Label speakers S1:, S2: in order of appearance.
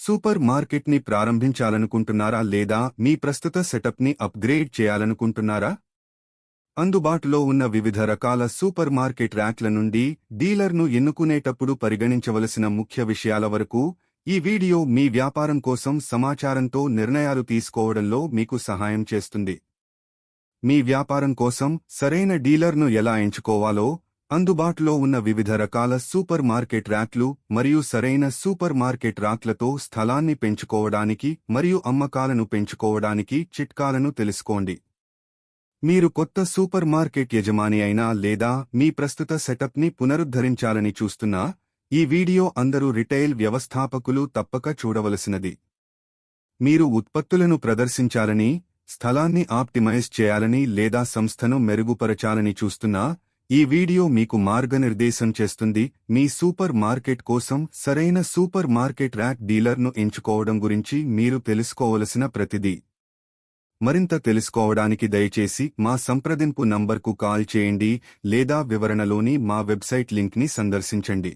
S1: Super మార్కెట్ని ప్రారంభించాలనుకుంటున్నారా లేదా మీ ప్రస్తుత సెటప్ని అప్గ్రేడ్ చేయాలనుకుంటున్నారా? అందుబాటులో ఉన్న వివిధ రకాల సూపర్ మార్కెట్ ర్యాక్ల నుండి డీలర్ను ఎన్నుకునేటప్పుడు పరిగణించవలసిన ముఖ్య విషయాల వరకు ఈ వీడియో మీ వ్యాపారం కోసం సమాచారంతో నిర్ణయాలు తీసుకోవడంలో మీకు సహాయం చేస్తుంది. మీ వ్యాపారం కోసం సరైన డీలర్ను ఎలా ఎంచుకోవాలో, అందుబాటులో ఉన్న వివిధ రకాల సూపర్ మార్కెట్ ర్యాక్లు మరియు సరైన సూపర్ మార్కెట్ ర్యాక్లతో స్థలాన్ని పెంచుకోవడానికి మరియు అమ్మకాలను పెంచుకోవడానికి చిట్కాలను తెలుసుకోండి. మీరు కొత్త సూపర్ మార్కెట్ యజమాని అయినా లేదా మీ ప్రస్తుత సెటప్ని పునరుద్ధరించాలని చూస్తున్నా, ఈ వీడియో అందరూ రిటైల్ వ్యవస్థాపకులు తప్పక చూడవలసినది. మీరు ఉత్పత్తులను ప్రదర్శించాలని, స్థలాన్ని ఆప్టిమైజ్ చేయాలని లేదా సంస్థను మెరుగుపరచాలని చూస్తున్నా, ఈ వీడియో మీకు మార్గనిర్దేశం చేస్తుంది. మీ సూపర్ మార్కెట్ కోసం సరైన సూపర్ మార్కెట్ ర్యాక్ డీలర్ను ఎంచుకోవడం గురించి మీరు తెలుసుకోవలసిన ప్రతిదీ. మరింత తెలుసుకోవడానికి దయచేసి మా సంప్రదింపు నంబర్కు కాల్ చేయండి లేదా వివరణలోని మా వెబ్సైట్ లింక్ని సందర్శించండి.